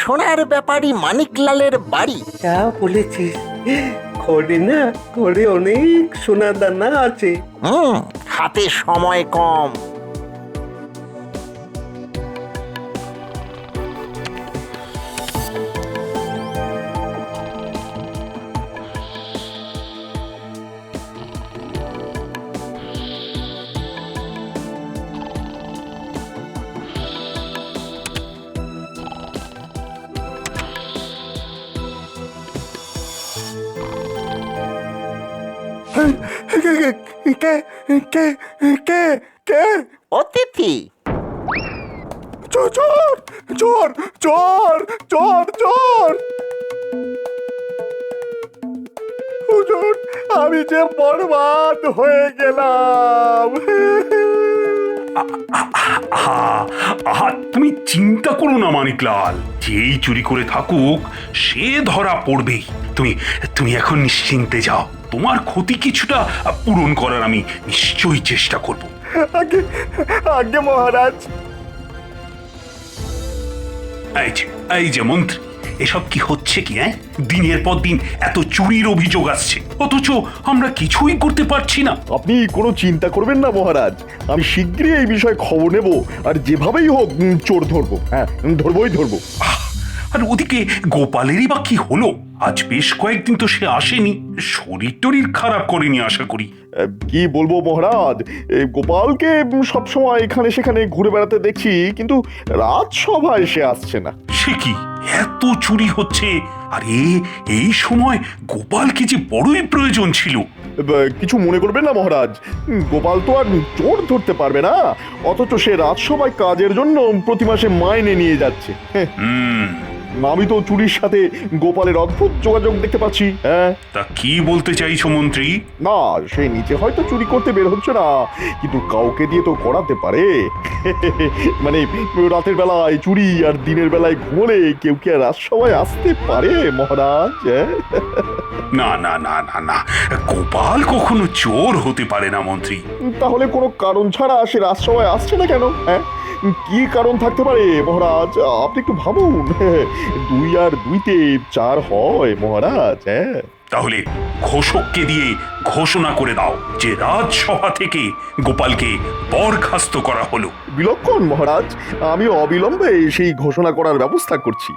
সোনার ব্যাপারী মানিকলালের বাড়ি। যা বলেছিস, ঘরে না, ঘরে অনেক সোনা দানা আছে। হাতে সময় কম। কে কে কে কে? অতিথি। চোর চোর চোর চোর চোর চোর! হুজুর, আমি যে বরবাদ হয়ে গেলাম। আহা, তুমি চিন্তা করো না মানিকলাল, যেই চুরি করে থাকুক সে ধরা পড়বেই। তুমি তুমি এখন নিশ্চিন্তে যাও, তোমার ক্ষতি কিছুটা পূরণ করার আমি নিশ্চয়ই চেষ্টা করব। আগে আগে মহারাজ। এই যে মন্ত্রী, এসব কি হচ্ছে কি? দিনের পর দিন এত চুরির অভিযোগ আসছে, অথচ আমরা কিছুই করতে পারছি না। আপনি কোনো চিন্তা করবেন না মহারাজ, আমি শীঘ্রই এই বিষয়ে খবর নেব, আর যেভাবেই হোক চোর ধরবো। হ্যাঁ, ধরবো। আর ওদিকে গোপালেরই বা কি হলো? আজ বেশ কয়েকদিন তো সে আসেনি, শরীর টরীর খারাপ করেনি আশা করি। কি বলবো মহারাজ, গোপালকে সবসময় এখানে সেখানে ঘুরে বেড়াতে দেখছি, কিন্তু রাজসভায় সে আসছে না। সে কি, এত চুরি হচ্ছে, আর এই সময় গোপালকে যে বড়ই প্রয়োজন ছিল। কিছু মনে করবেন না মহারাজ, গোপাল তো আর চোর ধরতে পারবে না, অথচ সে রাজসভায় কাজের জন্য প্রতি মাসে মাইনে নিয়ে যাচ্ছে। আমি তো চুরির সাথে গোপালের অদ্ভুত যোগাযোগ দেখতে পাচ্ছি। হ্যাঁ, তা কি বলতে চাইছো মন্ত্রী? না, সে নিচে হয়তো চুরি করতে বের হচ্ছে না, কিন্তু কাউকে দিয়ে তো করাতে পারে। মানে রাতের বেলায় চুরি আর দিনের বেলায় ঘুমোলে কেউ কি আর রাজসভায় আসতে পারে মহারাজ? না না না না না, গোপাল কখনো চোর হতে পারে না মন্ত্রী। তাহলে কোনো কারণ ছাড়া সে রাজসভায় আসছে না কেন? হ্যাঁ, কি কারণ থাকতে পারে মহারাজ? আপনি একটু ভাবুন। 2 আর 2 4 হয় মহারাজ। হ্যাঁ, তাহলে ঘোষককে দিয়ে ঘোষণা করে দাও যে রাজসভা থেকে গোপালকে বরখাস্ত করা হলো। বিলক্ষণ মহারাজ, আমি অবিলম্বে সেই ঘোষণা করার ব্যবস্থা করছি।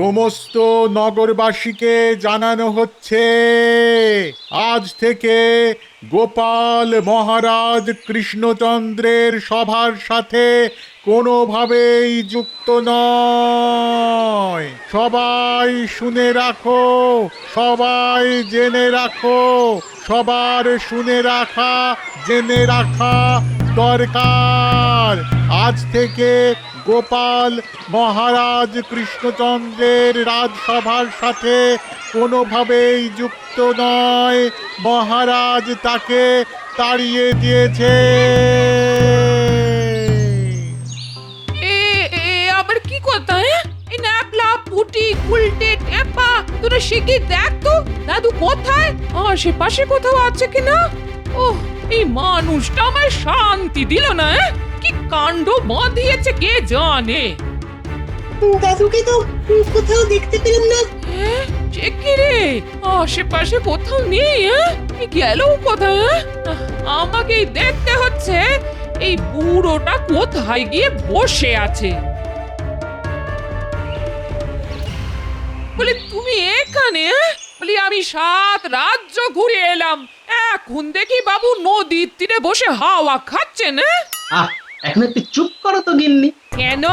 সমস্ত নগরবাসীকে জানানো হচ্ছে, আজ থেকে গোপাল মহারাজ কৃষ্ণচন্দ্রের সভার সাথে কোনোভাবেই যুক্ত নয়। সবাই শুনে রাখো, সবাই জেনে রাখো, সবার শুনে রাখা জেনে রাখা দরকার। আজ থেকে গোপাল মহারাজ কৃষ্ণচন্দ্রের রাজসভার সাথে কোনোভাবেই যুক্ত নয়। মহারাজ তাকে তাড়িয়ে দিয়েছে। আবার কি কথা? এই ন্যাপলা পুটি উল্টে টেপা তোরা শিখে দেখ তো দাদু কোথায়, আশেপাশে কোথাও আছে কিনা। ওহ, এই মানুষটা আমার শান্তি দিল না। কি কাণ্ড বাঁধিয়েছে কে জানে। দাদুকে তো কোথাও দেখতে পেলাম না। সে কি রে, আশেপাশে কোথাও নেই। গেল কোথায়? আমাকেই দেখতে হচ্ছে এই বুড়োটা কোথায় গিয়ে বসে আছে। বলি তুমি এখানে? বলি আমি 7 রাজ্য ঘুরে এলাম, এখন দেখি বাবু নদীর তীরে বসে হাওয়া খাচ্ছেন। এখন একটু চুপ করো তো গিন্নি। কেন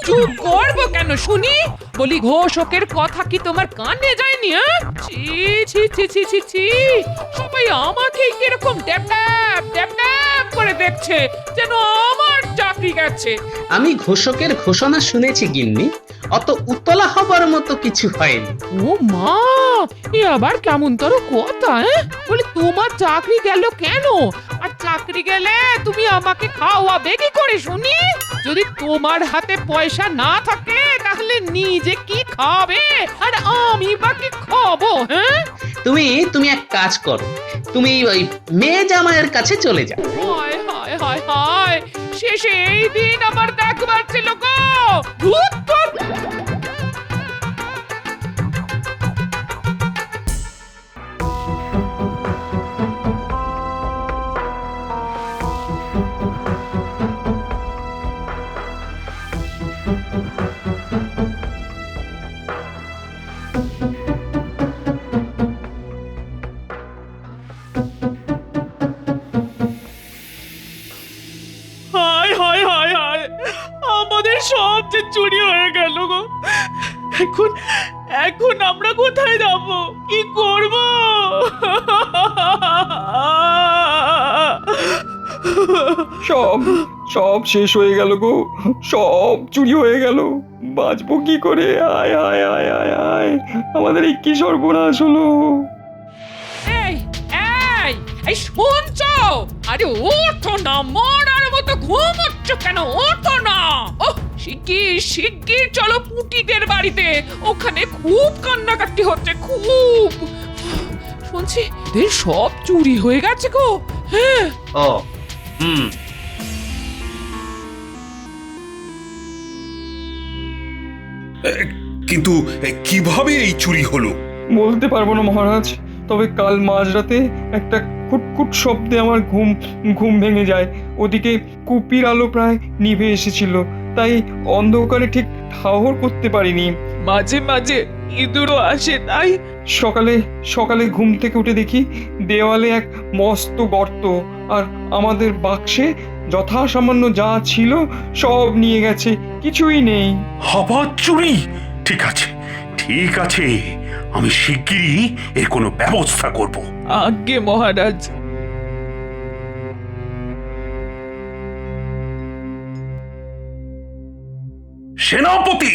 চুপ করবো কেন শুনি? বলি ঘোষকের কথা কি তোমার কানে যায়নি? ছি ছি ছি ছি ছি ছি, সবাই আমাকে কিরকম ড্যাপ ড্যাপ ড্যাপ ড্যাপ করে দেখছে, যেন আমার চাকরি গেছে। আমি ঘোষকের ঘোষণা শুনেছি গিন্নি, অত উতলা হবার মতো কিছু হয়নি। ও মা, এ আবার কেমন তোর কথা? বলি তোমার চাকরি গেল কেন? আর চাকরি গেলে তুমি আমাকে খাওয়াবে কি করে শুনি? যদি তোমার হাতে পয়সা না থাকে তাহলে নিজে কি খাবে আর আমি বা কি খাবো? তুমি এক কাজ করো, তুমি ওই মেয়ে জামাইয়ের কাছে চলে যাও। হায় হায় হায় হায়, শেষে এই দিন আমার দেখবার ছিল গো। ধুৎ, ধুৎ। হায় হায় হায় হায়, আমাদের সব যে চুরি হয়ে গেল গো। এখন এখন আমরা কোথায় যাব, কি করব? সব সব শেষ হয়ে গেল গো, সব চুরি হয়ে গেল। বাঁচবো কি করে? আয় আয় আয় আয় আয়, আমাদের এই কি সর্বনাশ হলো। এই এই এই শুনছো? আরে ওঠো না, মরার মতো ঘুমোচ্ছ কেন? ওঠো না। ওহ, শিগগির শিগগির চলো পুটিদের বাড়িতে, ওখানে খুব কান্নাকাটি হচ্ছে, খুব। শুনছি এদের সব চুরি হয়ে গেছে গো। হ্যাঁ। ও হুম, কিন্তু কিভাবে এই চুরি হলো? বলতে পারবো না মহারাজ, তবে কাল মাঝরাতে একটা খুটখুট শব্দে আমার ঘুম ঘুম ভেঙে যায়। ওদিকে কুপির আলো প্রায় নিভে এসেছিল, তাই অন্ধকারে ঠিক ঠাহর করতে পারিনি। মাঝে মাঝে ইঁদুরও আসে, তাই? সকালে সকালে ঘুম থেকে উঠে দেখি দেওয়ালে এক মস্ত গর্ত, আর আমাদের বাক্সে যথাসামান্য যা ছিল সব নিয়ে গেছে, কিছুই নেই। আবার চুরি? ঠিক আছে ঠিক আছে, আমি শিগগিরই এর কোনো ব্যবস্থা করব। আজ্ঞে মহারাজ। সেনাপতি,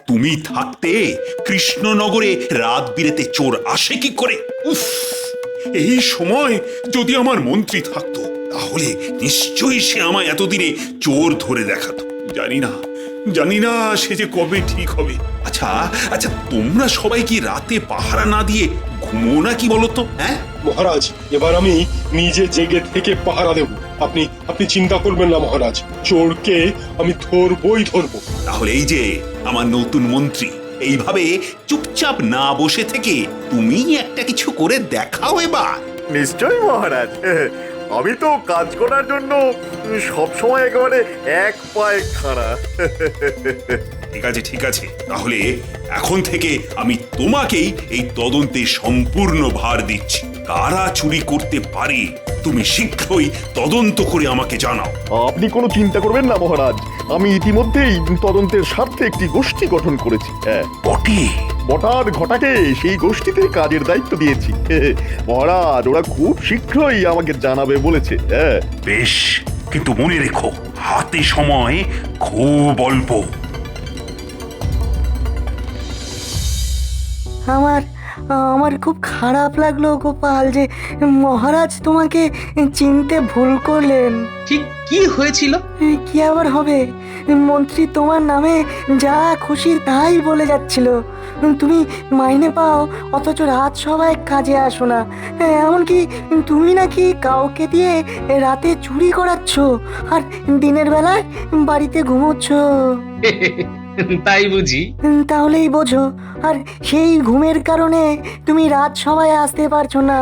তুমি থাকতে কৃষ্ণনগরে রাত বিরেতে চোর আসে কি করে? উফ, এই সময় যদি আমার মন্ত্রী থাকতো তাহলে নিশ্চয়ই সে আমায় এতদিনে চোর ধরে দেখাতো। জানি না সে যে কবে ঠিক হবে। আচ্ছা আচ্ছা, তোমরা সবাই কি রাতে পাহারা না দিয়ে ঘুমো না কি বলতো? হ্যাঁ মহারাজ, এবার আমি নিজে জেগে থেকে পাহারা দেব। আপনি আপনি চিন্তা করবেন না মহারাজ, চোরকে আমি ধরবই ধরবো। তাহলে এই যে আমার নতুন মন্ত্রী, এইভাবে চুপচাপ না বসে থেকে তুমি একটা কিছু করে দেখাও এবার। নিশ্চয়ই মহারাজ, আমি তো কাজ করার জন্য সবসময় একেবারে এক পায়ে খাড়া। ঠিক আছে, তাহলে এখন থেকে আমি তোমাকেই এই তদন্তে সম্পূর্ণ ভার দিচ্ছি। কারা চুরি করতে পারে তুমি শীঘ্রই তদন্ত করে আমাকে জানাও। আপনি কোনো চিন্তা করবেন না মহারাজ, আমি ইতিমধ্যেই তদন্তের স্বার্থে একটি গোষ্ঠী গঠন করেছি। হ্যাঁ, বটার ঘটাকে সেই গোষ্ঠীতে কাজের দায়িত্ব দিয়েছি। মহারাজ, ওরা খুব শীঘ্রই আমাকে জানাবে বলেছে। হ্যাঁ বেশ, কিন্তু মনে রেখো হাতে সময় খুব অল্প। আমার খুব খারাপ লাগলো গোপাল যে মহারাজ তোমাকে চিনতে ভুল করলেন। ঠিক কি হয়েছিল? কি আবার হবে, মন্ত্রী তোমার নামে যা খুশি তাই বলে যাচ্ছিল। তুমি মাইনে পাও অথচ রাত সবাই কাজে আসো না, এমনকি তুমি নাকি কাউকে দিয়ে রাতে চুরি করাচ্ছ আর দিনের বেলায় বাড়িতে ঘুমোচ্ছ। তাই বুঝি? তাহলেই বোঝো, আর সেই ঘুমের কারণে তুমি রাত সময় আসতে পারছো না।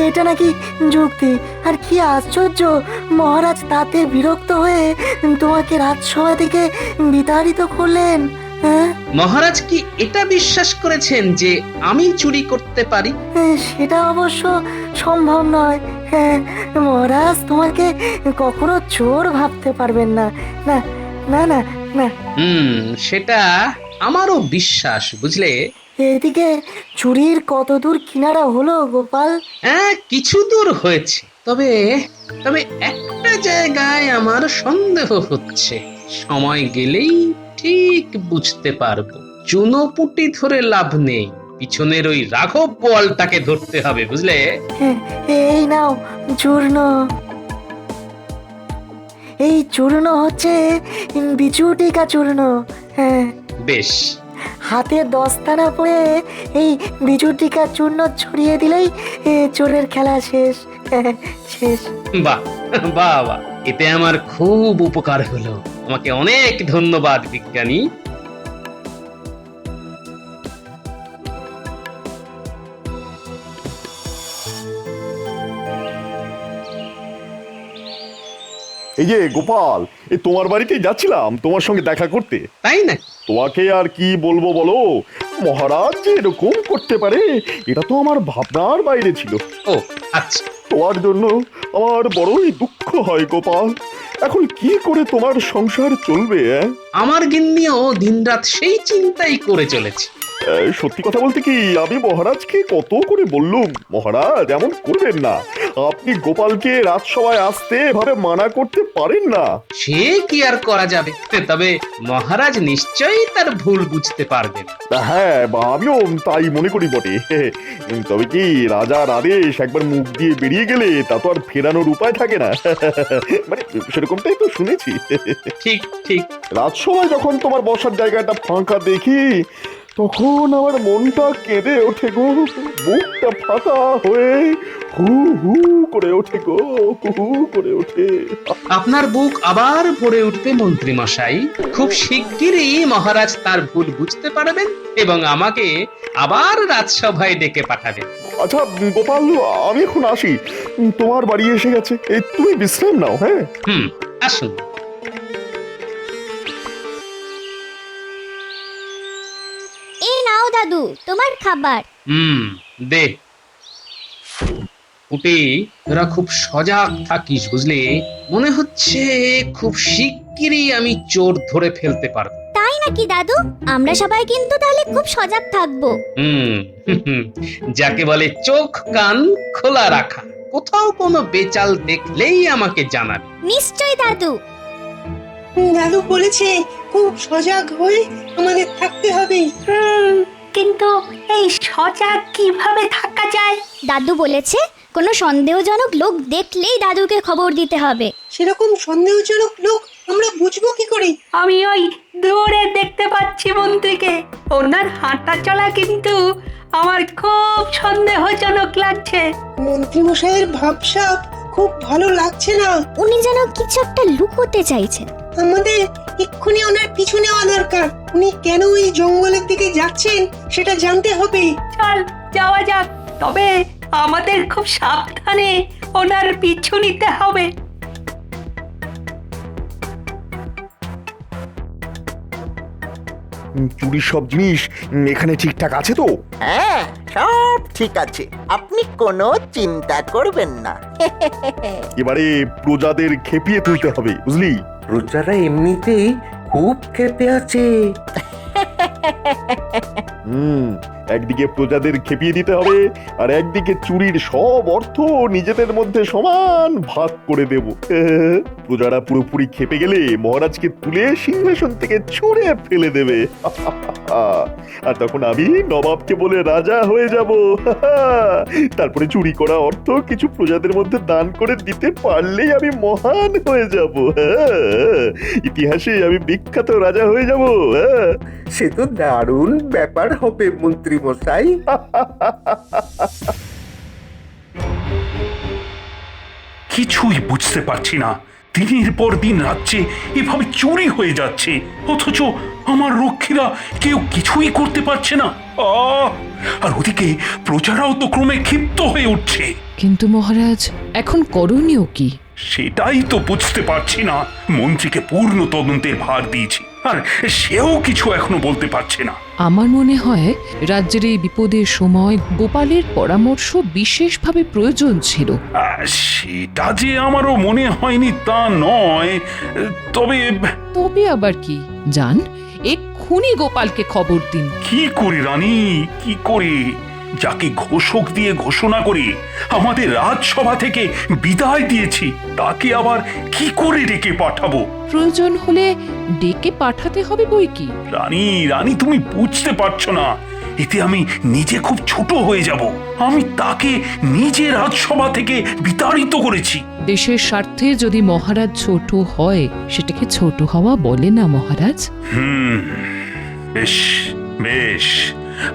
এটা নাকি যুক্তি? আর কি আশ্চর্য, মহারাজ তাতে বিরক্ত হয়ে তোমাকে রাত সময় থেকে বিতাড়িত করলেন। মহারাজ কি এটা বিশ্বাস করেছেন যে আমি চুরি করতে পারি? সেটা অবশ্য সম্ভব নয়। মহারাজ তোমাকে কখনো চোর ভাবতে পারবেন না। না না না না। সেটা আমারও বিশ্বাস, বুঝলে। এদিকে চুরির কত দূর কিনারা হলো গোপাল? কিছু দূর হয়েছে, তবে একটা জায়গায় আমার সন্দেহ হচ্ছে। সময় গেলেই ঠিক বুঝতে পারবো। চুনোপুটি ধরে লাভ নেই, পিছনের ওই রাঘব বোয়ালটাকে ধরতে হবে, বুঝলে। এই নাও চূর্ণ। এই চূর্ণ হচ্ছে বিচুটিকা চূর্ণ। বেশ, হাতে দস্তানা পরে এই বিজুটিকা চূর্ণ ছড়িয়ে দিলেই চোরের খেলা শেষ। শেষ। বাহ বাহ বাহ, এতে আমার খুব উপকার হলো। আমাকে অনেক ধন্যবাদ বিজ্ঞানী। এই যে গোপাল, এই তোমার বাড়িতেই যাচ্ছিলাম তোমার সঙ্গে দেখা করতে। তাই না? তোমাকে আর কি বলবো বলো, মহারাজ যে এরকম করতে পারে এটা তো আমার ভাবনার বাইরে ছিল। ও আচ্ছা। তোমার জন্য আমার বড়ই দুঃখ হয় গোপাল। এখন কি করে তোমার সংসার চলবে? আমার গিন্নিও দিনরাত সেই চিন্তাই করে চলেছে। সত্যি কথা বলতে কি, আমি মহারাজকে কত করে বললুম, মহারাজ এমন করবেন না, আপনি গোপালকে রাজসভায় আসতে এভাবে মানা করতে পারেন না। সে কি আর করা যাবে, তবে মহারাজ নিশ্চয়ই তার ভুল বুঝতে পারবেন। হ্যাঁ, আমিও তাই মনে করি বটে। তবে কি রাজার আদেশ একবার মুখ দিয়ে বেরিয়ে গেলে তা তো আর ফেরানোর উপায় থাকে না। মানে সেরকমটাই তো শুনেছি। ঠিক ঠিক। রাজসভায় যখন তোমার বসার জায়গাটা ফাঁকা দেখি তখন আমার মনটা কেঁদে ওঠে গো, বুকটা ফাঁকা হয়ে হু হু করে ওঠে গো, হু হু করে ওঠে। আপনার বুক আবার ভরে উঠবে মন্ত্রী মশাই। খুব শিগগিরই মহারাজ তার ভুল বুঝতে পারবেন এবং আমাকে আবার রাজসভায় ডেকে পাঠাবেন। আচ্ছা গোপাল, আমি এখন আসি, তোমার বাড়ি এসে গেছে, এই তুমি বিশ্রাম নাও। হ্যাঁ আসুন। এই নাও দাদু তোমার খাবার। দে। পুটি, তোরা খুব সজাগ থাকিস বুঝলি? মনে হচ্ছে খুব শিগগিরই আমি চোর ধরে ফেলতে পারবো। তাই নাকি দাদু? আমরা সবাই কিন্তু তাহলে খুব সজাগ থাকবো। যাকে বলে চোখ কান খোলা রাখা। কোথাও কোনো বেচাল দেখলেই আমাকে জানাবে। নিশ্চয়ই দাদু। দাদু বলেছে খুব সজাগ হয়ে আমাদের থাকতে হবে। কিন্তু এই সজাগ কিভাবে থাকা যায়? দাদু বলেছে কোনো সন্দেহজনক লোক দেখলেই দাদুকে খবর দিতে হবে। সেরকম সন্দেহজনক লোক আমরা বুঝবো কি করে? আমি ওই দূরে দেখতে পাচ্ছি মন্ত্রীকে, ওনার হাঁটা চলা কিন্তু আমার খুব সন্দেহজনক লাগছে। মন্ত্রী মশাইয়ের ভাবসাব খুব ভালো লাগছে না। উনি যেন কিছু একটা লুকোতে চাইছেন। আমাদের এক্ষুনি ওনার পিছু নেওয়া দরকার। উনি কেন এই জঙ্গলের দিকে যাচ্ছেন সেটা জানতে হবে। চল যাওয়া যাক, তবে আমাদের খুব সাবধানে ওনার পিছু নিতে হবে। চুরির সব জিনিস এখানে ঠিকঠাক আছে তো? হ্যাঁ, সব ঠিক আছে, আপনি কোনো চিন্তা করবেন না। এবারে প্রজাদের খেপিয়ে তুলতে হবে, বুঝলি? প্রজারা এমনিতেই খুব ক্ষেপে আছে। একদিকে প্রজাদের খেপিয়ে দিতে হবে আর একদিকে চুরির সব অর্থ নিজেদের মধ্যে সমান ভাগ করে দেব। প্রজারা পুরোপুরি খেপে গেলে মহারাজকে তুলে সিংহাসন থেকে ছুঁড়ে ফেলে দেবে। আর তখন আমি নবাবকে বলে রাজা হয়ে যাব। তারপরে চুরি করা অর্থ কিছু প্রজাদের মধ্যে দান করে দিতে পারলেই আমি মহান হয়ে যাব। ইতিহাসে আমি বিখ্যাত রাজা হয়ে যাব। সে তো দারুণ ব্যাপার হবে মন্ত্রী মশাই। কিছুই বুঝতে পারছি না, দিনের পর দিন রাজ্যে এভাবে চুরি হয়ে যাচ্ছে, অথচ আমার রক্ষীরা কেউ কিছুই করতে পারছে না। আর ওদিকে প্রজারাও তো ক্রমে ক্ষিপ্ত হয়ে উঠছে। কিন্তু মহারাজ, এখন করণীয় কি? সেটাই তো বুঝতে পারছি না। মন্ত্রীকে পূর্ণ তদন্তের ভার দিয়েছি, আর সেও কিছু এখনো বলতে পারছে না। আমার মনে হয় রাজ্যের এই বিপদের সময় গোপালের পরামর্শ বিশেষভাবে প্রয়োজন ছিল। সেটা যে আমারও মনে হয়নি তা নয়, তবে তবে আবার কি? যান, এক্ষুনি গোপালকে খবর দিন। কি করে রানী, কি করে? যাকে ঘোষক দিয়ে ঘোষণা করে আমাদের রাজসভা থেকে বিদায় দিয়েছি, তাকে আবার কি করে ডেকে পাঠাবো? প্রয়োজন হলে ডেকে পাঠাতে হবে বই কি। রানী, রানী তুমি বুঝতে পারছো না, এতে আমি নিজে খুব ছোট হয়ে যাব। আমি তাকে নিজে রাজসভা থেকে বিতাড়িত করেছি। দেশের স্বার্থে যদি মহারাজ ছোট হয়, সেটাকে ছোট হওয়া বলে না মহারাজ। বেশ, বেশ,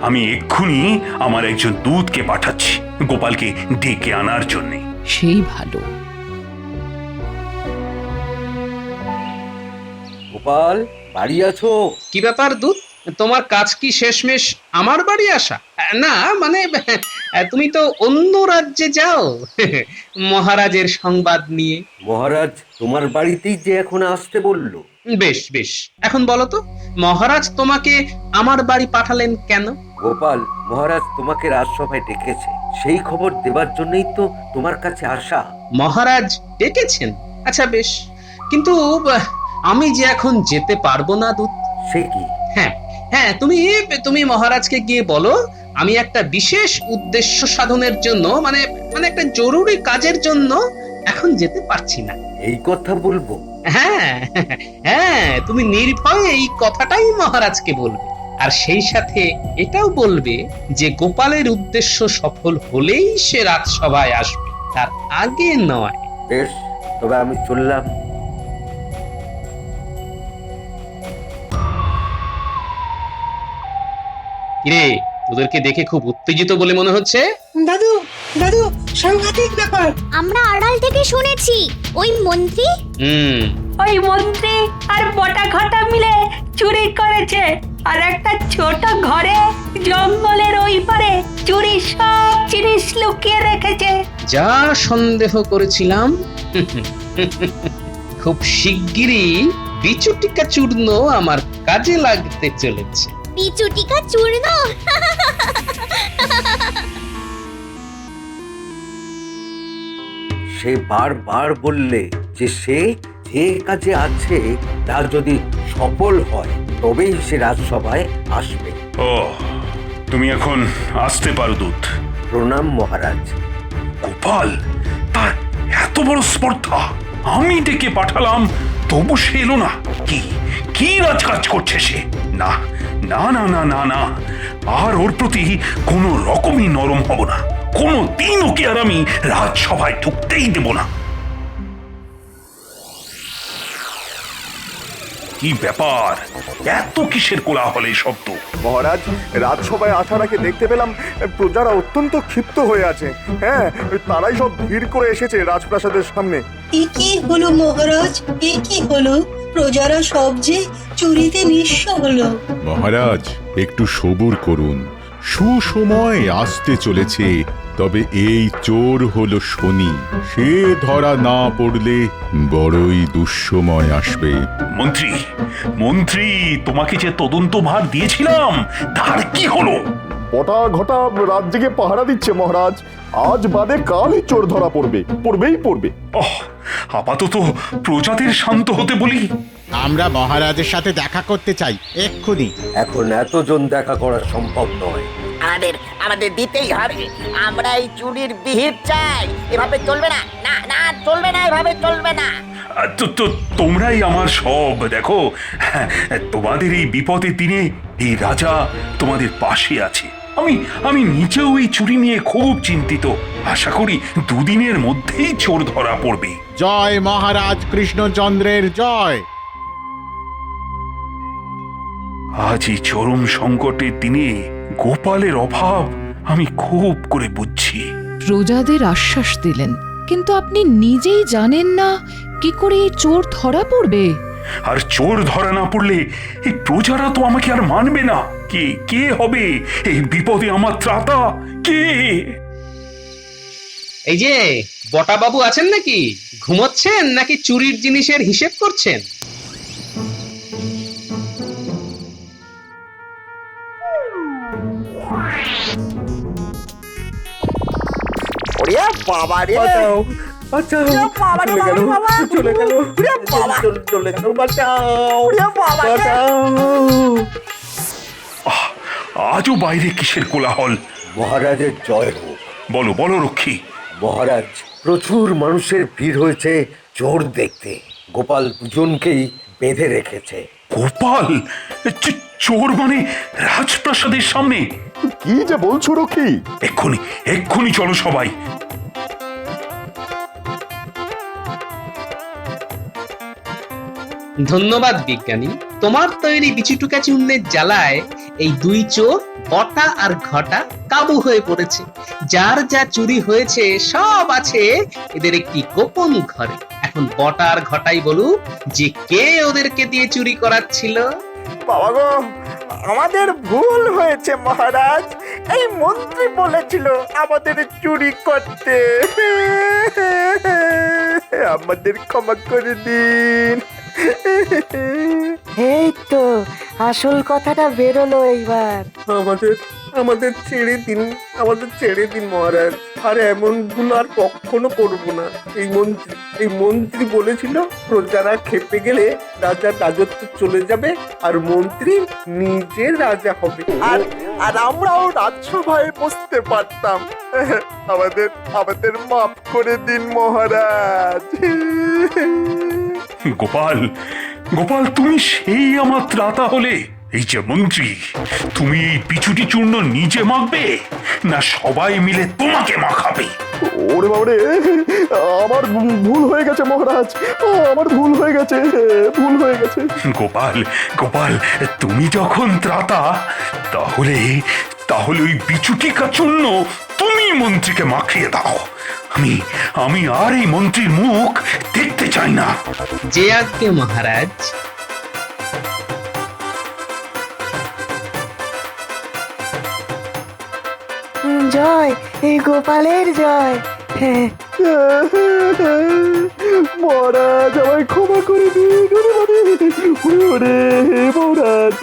আমি এক্ষুনি আমার একজন দূতকে পাঠাচ্ছি গোপালকে ডেকে আনার জন্যে। সেই ভালো। গোপাল, বাড়ি আছো? কি ব্যাপার দূত, তোমার কাজ কি শেষমেশ আমার বাড়ি আসা? না মানে তুমি তো অন্য রাজ্যে যাও মহারাজের সংবাদ নিয়ে। মহারাজ তোমার বাড়িতেই যে এখন আসতে বললো। বেশ বেশ, এখন বলো তো মহারাজ তোমাকে আমার বাড়ি পাঠালেন কেন? গোপাল, মহারাজ তোমাকে রাজসভায় ডেকেছে, সেই খবর দেবার জন্যই তো তোমার কাছে আসা। মহারাজ ডেকেছেন? আচ্ছা বেশ, কিন্তু আমি যে এখন যেতে পারবো না দূত। সে কি? হ্যাঁ হ্যাঁ, তুমি মহারাজকে গিয়ে বলো আমি একটা বিশেষ উদ্দেশ্য সাধনের জন্য মানে একটা জরুরি কাজের জন্য এখন যেতে পারছি না। এই কথা বলবো? হ্যাঁ হ্যাঁ, তুমি নির্ভয়ে এই কথাটাই মহারাজকে বলবে, আর সেই সাথে এটাও বলবে যে গোপালের উদ্দেশ্য সফল হলেই সে রাজসভায় আসবে, তার আগে নয়। বেশ, তবে আমি চললাম। কিরে, তোদেরকে দেখে খুব উত্তেজিত বলে মনে হচ্ছে। দাদু দাদু, সাংঘাতিক ব্যাপার। আমরা আড়াল থেকে শুনেছি ওই মন্ত্রী ওই মন্ত্রী আর বটা ঘটা মিলে চুরি করেছে, আর একটা ছোট ঘরে জঙ্গলের ওই পারে চুরি সব জিনিস লুকিয়ে রেখেছে। যা সন্দেহ করেছিলাম, খুব শিগগিরই বিচুটিকা চূর্ণ আমার কাজে লাগতে চলেছে। বিচুটিকা চূর্ণ? সে বারবার বললে যে সে যে কাজে আছে তা যদি সফল হয় তবেই সে রাজসভায় আসবে। ও, তুমি এখন আসতে পারো দূত। প্রণাম মহারাজ। গোপাল, তার এত বড় স্পর্ধা! আমি ডেকে পাঠালাম তবু সে এলো না। কি কি রাজকাজ করছে সে? না না না না না না, আর ওর প্রতি কোনো রকমই নরম হব না। কোনো দিন ওকে আর আমি রাজসভায় ঢুকতেই দেব না। কি ব্যাপার, এত কিসের কোলাহলে শব্দ? মহারাজ, রাজসভায় আসার আগে দেখতে পেলাম প্রজারা অত্যন্ত ক্ষিপ্ত হয়ে আছে। হ্যাঁ, তারাই সব ভিড় করে এসেছে রাজপ্রাসাদের সামনে। এ কি হলো মহারাজ, এ কি হলো? প্রজারা সব যে চুরিতে নিঃস্ব হলো। মহারাজ, একটু সবুর করুন, সুসময় আসতে চলেছে। তবে এই চোর হলো শনি, সে ধরা না পড়লে বড়ই দুঃসময় আসবে। মন্ত্রী, মন্ত্রী, তোমাকে যে তদন্ত ভার দিয়েছিলাম তার কি হলো? বটা ঘটা রাত জেগে পাহারা দিচ্ছে মহারাজ। আজ বাদে কালই চোর ধরা পড়বে, পড়বেই পড়বে। আপাতত প্রজাদের শান্ত হতে বলি। আমরা মহারাজের সাথে দেখা করতে চাই এক্ষুনি। এখন এতজন দেখা করা সম্ভব নয়। আমাদের দিতেই হবে। আমরা এই চুরির বিহিত চাই। এভাবে চলবে না, না না চলবে না, এভাবে চলবে না। তোমরাই আমার সব। দেখো, তোমাদের এই বিপদের দিনে এই রাজা তোমাদের পাশে আছে। আমি নিজেও এই চুরি নিয়ে খুব চিন্তিত। আশা করি দুদিনের মধ্যেই চোর ধরা পড়বে। জয় মহারাজ কৃষ্ণচন্দ্রের জয়। আজ এই চরম সংকটের দিনে গোপালের অভাব আমি খুব করে বুঝছি। প্রজাদের আশ্বাস দিলেন, কিন্তু আপনি নিজেই জানেন না কি করে এই চোর ধরা পড়বে। আর চোর ধরা না পড়লে এই প্রজারা তো আমাকে আর মানবে না। কে হবে এই বিপদে আমার ত্রাতা? কে? এই যে বটা বাবু আছেন নাকি? ঘুমোচ্ছেন নাকি চুরির জিনিসের হিসেব করছেন? ওরে বাবা রে, বাঁচাও, বাঁচাও! চলে গেল, চলে গেল, চলে গেল! বাঁচাও, বাঁচাও! আজও বাইরে কিসের কোলাহল? মহারাজের জয় হোক। বলো বলো রক্ষী। মহারাজ, প্রচুর মানুষের ভিড় হয়েছে চোর দেখতে। গোপাল দুজনকেই বেঁধে রেখেছে। গোপাল? চোর মানে রাজপ্রাসাদের সামনে? কি যে বলছো রক্ষী? এক্ষুনি চলো সবাই। ধন্যবাদ বিজ্ঞানী, তোমার তৈরি বিচুটুকা চূর্ণের জ্বালায় এই দুই চোর বটা আর ঘটা কাবু হয়ে পড়েছে। যার যা চুরি হয়েছে সব আছে এদের একটি গোপন ঘরে। এখন বটা আর ঘটাই বলুক যে কে ওদেরকে দিয়ে চুরি করাচ্ছিল। বাবা গো, আমাদের ভুল হয়েছে মহারাজ। এই মন্ত্রী বলেছিল আমাদের চুরি করতে। আমাদের ক্ষমা করে দিন। এই তো আসল কথাটা বেরোলো এইবার। আমাদের ছেড়ে দিন, আমাদের ছেড়ে দিন মহারাজ। আর এমন ভুল আর কখনো করবো না। এই মন্ত্রী বলেছিল প্রজারা খেপে গেলে রাজার রাজত্ব চলে যাবে আর মন্ত্রী নিজে রাজা হবে, আর আমরাও রাজসভায় বসতে পারতাম। আমাদের মাফ করে দিন মহারাজ। গোপাল, গোপাল, তুমি সেই আমার ত্রাতা হলে। এই যে মন্ত্রী, তুমি এই পিছুটি চূর্ণ নিজে মাখবে না সবাই মিলে তোমাকে মাখাবে? ওরে বাবারে, আমার ভুল হয়ে গেছে মহারাজ, আমার ভুল হয়ে গেছে। গোপাল, গোপাল, তুমি যখন ত্রাতা তাহলে ওই বিচুটিকা চূর্ণ তুমি মন্ত্রীকে মাখিয়ে দাও। আমি আর এই মন্ত্রীর মুখ দেখতে চাই না। যে আজ্ঞে মহারাজ। জয়, এই গোপালের জয়। হ্যাঁ, মহারাজ আমায় ক্ষমা করে দিন। ওরে মহারাজ,